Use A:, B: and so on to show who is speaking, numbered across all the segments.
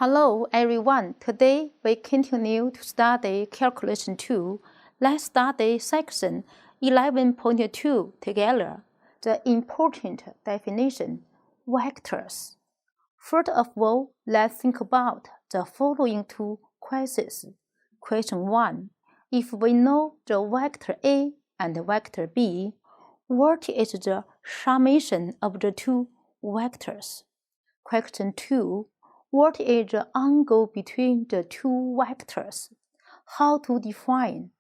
A: Hello everyone, today we continue to study Calculation 2. Let's study section 11.2 together, the important definition, vectors. First of all, let's think about the following two questions. Question 1. If we know the vector A and vector B, what is the summation of the two vectors? Question 2. What is the angle between the two vectors? How to define?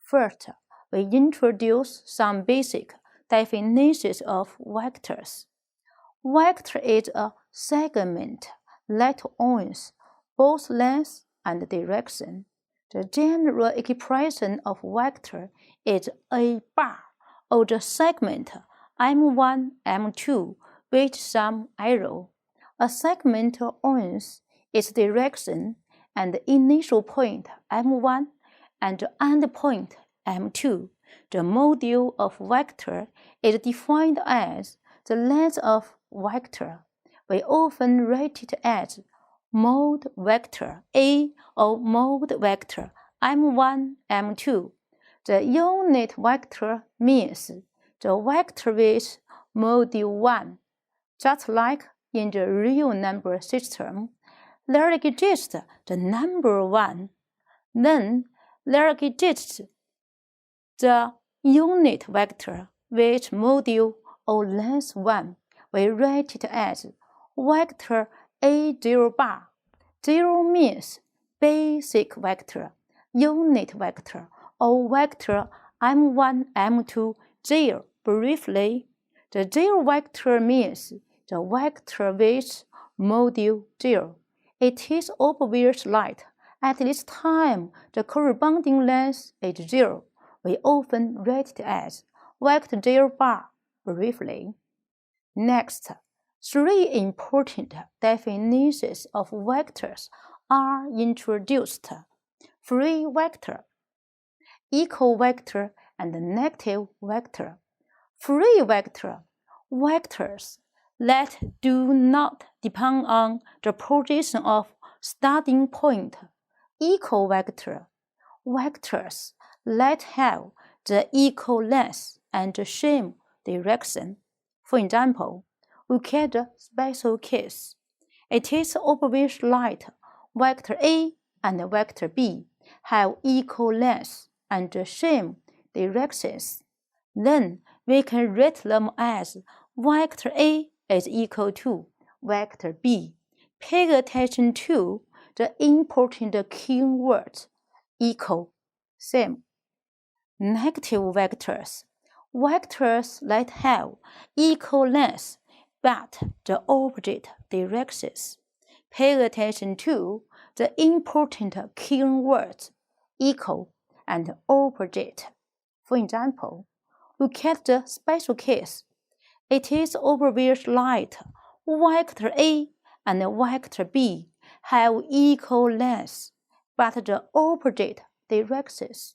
A: First, we introduce some basic definitions of vectors. Vector is a segment that owns both length and direction. The general expression of vector is a bar of the segment m1, m2 with some arrow. A segment owns its direction and the initial point m1 and the end point m2. The module of vector is defined as the length of vector. We often write it as mode vector A or mode vector m1, m2. The unit vector means the vector with module 1, just like in the real number system, there exists the number 1. Then there exists the unit vector with module or length 1. We write it as vector A0 bar. 0 means basic vector, unit vector, or vector m1, m2, 0. Briefly, the 0 vector means the vector with module 0. It is obvious that at this time the corresponding length is 0. We often write it as vector 0 bar briefly. Next, three important definitions of vectors are introduced: free vector, equal vector, and negative vector. Free vector, vectors that do not depend on the position of starting point. Equal vector, vectors that have the equal length and the same direction. For example, look at the special case. It is obvious that vector A and vector B have equal length and the same directions. Then we can write them as vector A is equal to vector B. Pay attention to the important key words: equal, same. Negative vectors, vectors that have equal length but the opposite directions. Pay attention to the important key words: equal and opposite. For example, look at the special case. It is obvious that vector A and vector B have equal length but the opposite directions.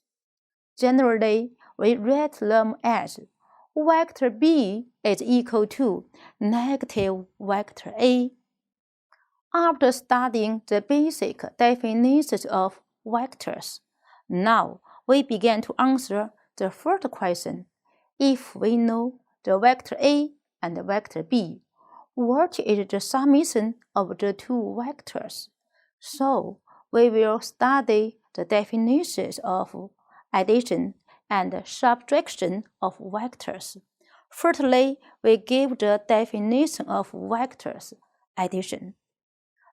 A: Generally, we write them as vector B is equal to negative vector A. After studying the basic definitions of vectors, now we begin to answer the first question. If we know the vector A and the vector B, what is the summation of the two vectors? So, we will study the definitions of addition and subtraction of vectors. Firstly, we give the definition of vectors addition.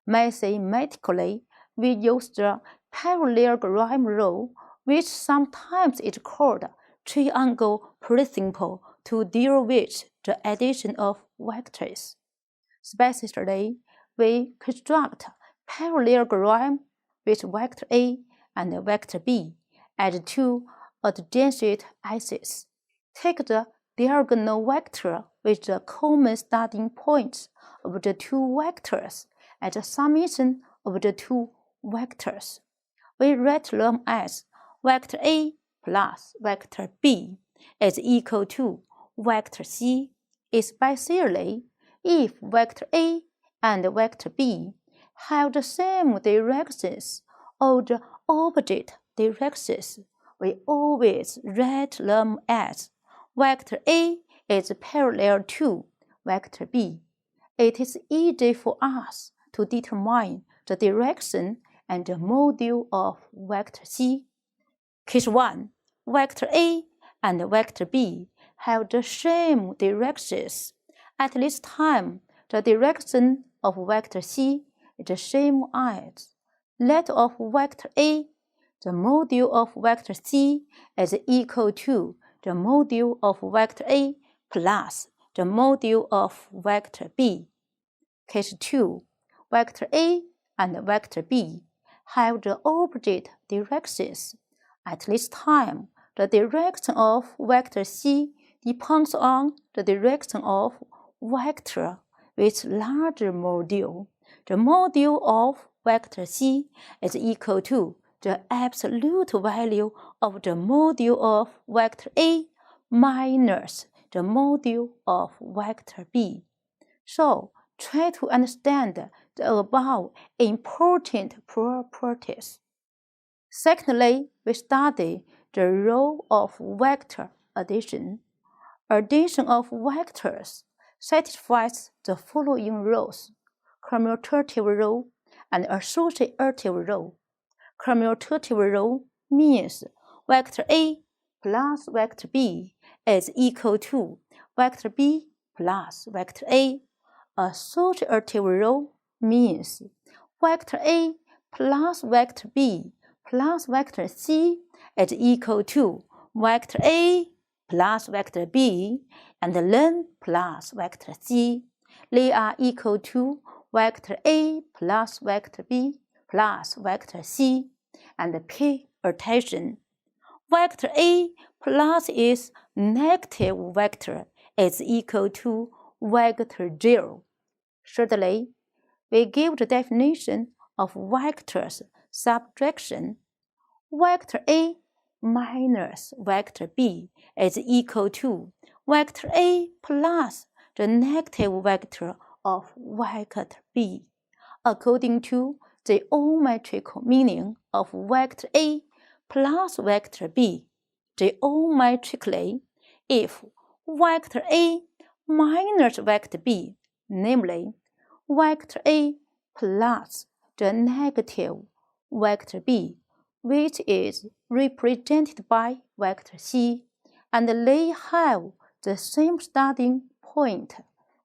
A: Mathematically, we use the parallelogram rule, which sometimes is called triangle principle, to deal with the addition of vectors. Specifically, we construct parallelogram with vector A and vector B as two adjacent axes. Take the diagonal vector with the common starting points of the two vectors as the summation of the two vectors. We write them as vector A plus vector B is equal to vector C, especially if vector A and vector B have the same directions or the opposite directions, we always write them as vector A is parallel to vector B. It is easy for us to determine the direction and the module of vector C. Case 1. Vector A and vector B have the same directions. At this time, the direction of vector C is the same as that of vector A. The module of vector C is equal to the module of vector A plus the module of vector B. Case 2. Vector A and vector B have the opposite directions. At this time, the direction of vector C depends on the direction of vector with larger module. The module of vector C is equal to the absolute value of the module of vector A minus the module of vector B. So, try to understand the above important properties. Secondly, we study the role of vector addition. Addition of vectors satisfies the following rules: commutative rule and associative rule. Commutative rule means vector A plus vector B is equal to vector B plus vector A. Associative rule means vector A plus vector B plus vector C is equal to vector A plus vector B and then plus vector C. They are equal to vector A plus vector B plus vector C. And pay attention. Vector A plus its negative vector is equal to vector 0. Thirdly, we give the definition of vectors subtraction. Vector A minus vector B is equal to vector A plus the negative vector of vector B. According to the geometrical meaning of vector A plus vector B, geometrically, if vector A minus vector B, namely vector A plus the negative vector B, which is represented by vector C, and they have the same starting point,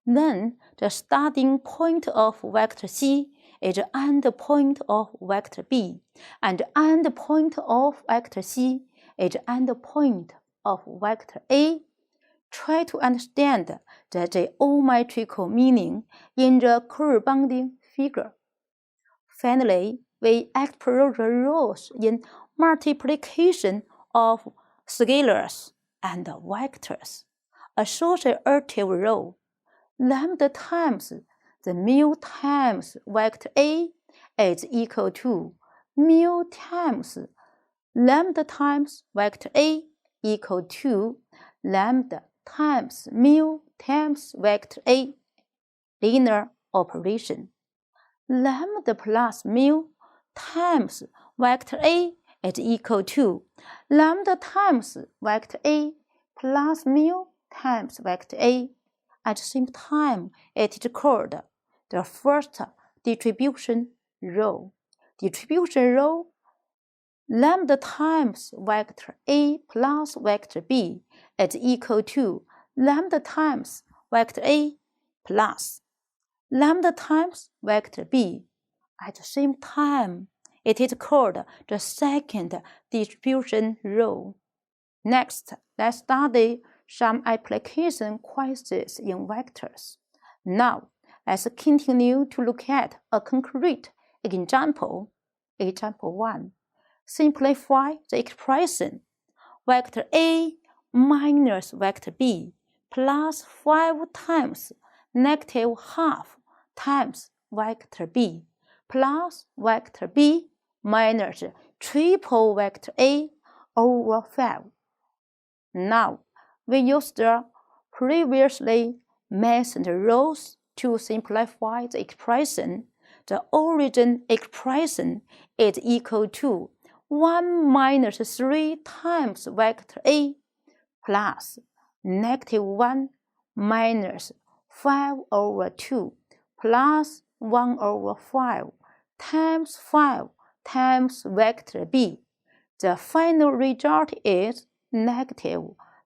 A: then the starting point of vector C is the end point of vector B, and the end point of vector C is the end point of vector A. Try to understand the geometrical meaning in the corresponding figure. Finally, we explore the rules in multiplication of scalars and vectors. Associative rule: lambda times the mu times vector A is equal to mu times lambda times vector A equal to lambda times mu times vector A. Linear operation. Lambda plus mu times vector A is equal to lambda times vector A plus mu times vector A. At the same time, it is called the first distribution rule. Distribution rule: lambda times vector A plus vector B is equal to lambda times vector A plus lambda times vector B. At the same time, it is called the second distribution rule. Next, let's study some application questions in vectors. Now, let's continue to look at a concrete example. Example 1. Simplify the expression vector A minus vector B plus 5 times negative half times vector B plus vector B minus triple vector A over 5. Now, we use the previously mentioned rules to simplify the expression. the origin expression is equal to 1 minus 3 times vector A plus negative 1 minus 5 over 2 plus 1 over 5 times 5 times vector B. The final result is negative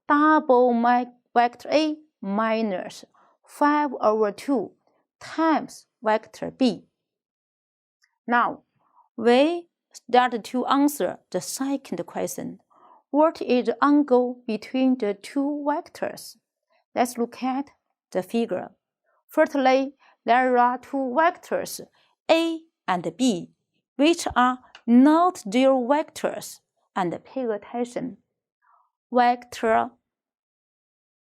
A: double my vector A minus 5 over 2 times vector B. Now, we start to answer the second question. What is the angle between the two vectors? Let's look at the figure. Firstly, there are two vectors, A and B, which are not zero vectors. And pay attention. Vector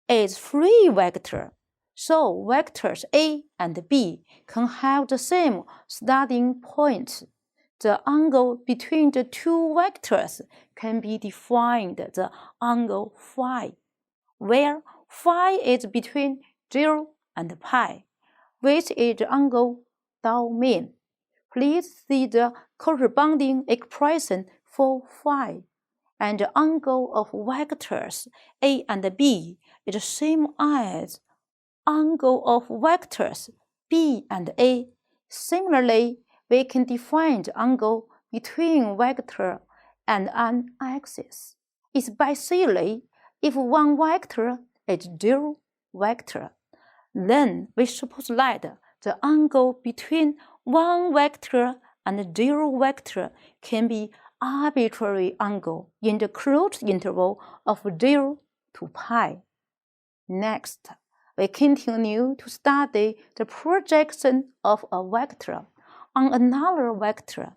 A: is free vector. So vectors A and B can have the same starting point. The angle between the two vectors can be defined as the angle phi, where phi is between 0 and pi, which is the angle domain. Please see the corresponding expression for phi, and the angle of vectors A and B is the same as angle of vectors B and A. Similarly, we can define the angle between vector and an axis. Especially if one vector is zero vector, then we suppose that the angle between one vector and zero vector can be arbitrary angle in the closed interval of 0 to pi. Next, we continue to study the projection of a vector on another vector.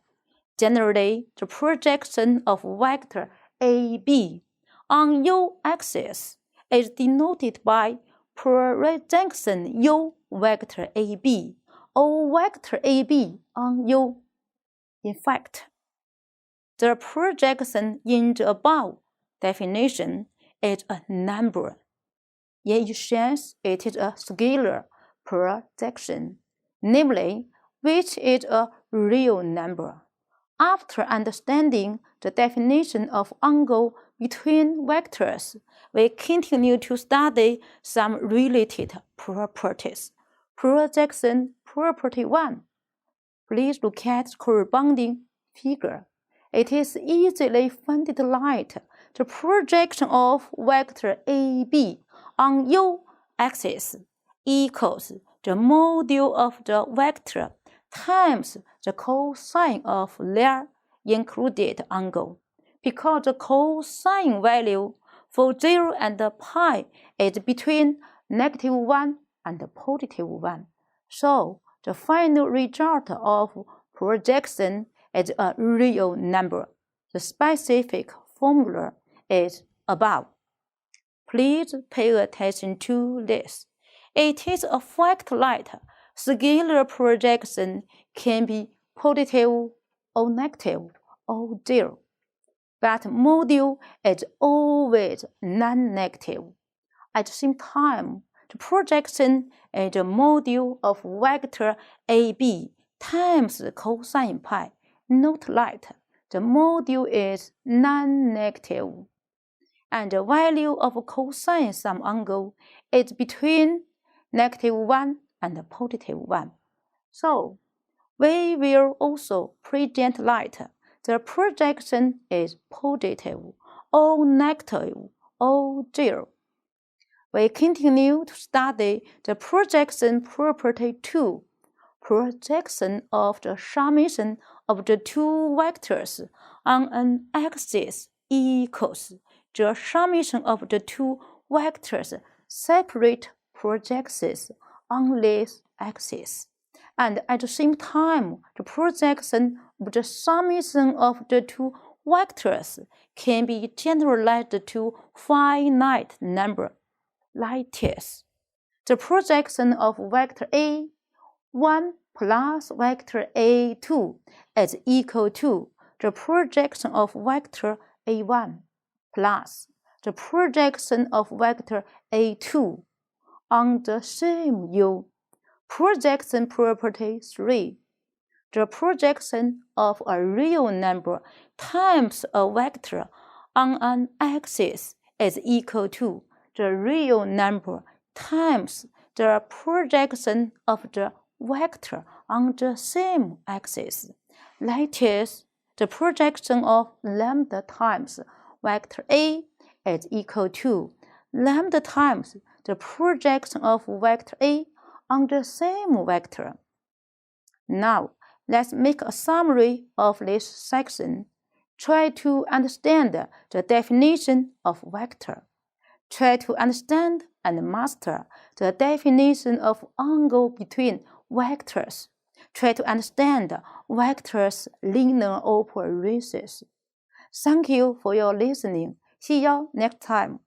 A: Generally, the projection of vector AB on u-axis is denoted by projection u vector AB or vector AB on u. In fact, the projection in the above definition is a number. In essence, it is a scalar projection, namely, which is a real number. After understanding the definition of angle between vectors, we continue to study some related properties. Projection property 1. Please look at the corresponding figure. It is easily found that the projection of vector AB on u-axis equals the module of the vector times the cosine of their included angle, because the cosine value for 0 and pi is between negative 1 and positive 1. So, the final result of projection is a real number. The specific formula is above. Please pay attention to this. It is a fact that scalar projection can be positive or negative or 0, but module is always non-negative. At the same time, the projection is the module of vector AB times the cosine pi. Note that the module is non-negative, and the value of cosine some angle is between negative 1 and positive 1. So, we will also present that the projection is positive or negative or 0. We continue to study the projection property 2, projection of the summation of the two vectors on an axis equals the summation of the two vectors' separate projections on this axis. And at the same time, the projection of the summation of the two vectors can be generalized to finite number, like this. The projection of vector A1 plus vector A2 is equal to the projection of vector A1 plus the projection of vector A2 on the same U. Projection property 3. the projection of a real number times a vector on an axis is equal to the real number times the projection of the vector on the same axis. That is, the projection of lambda times vector A is equal to lambda times the projection of vector A on the same vector. Now, let's make a summary of this section. Try to understand the definition of vector. Try to understand and master the definition of angle between vectors. Try to understand vectors' linear operations. Thank you for your listening. See you next time.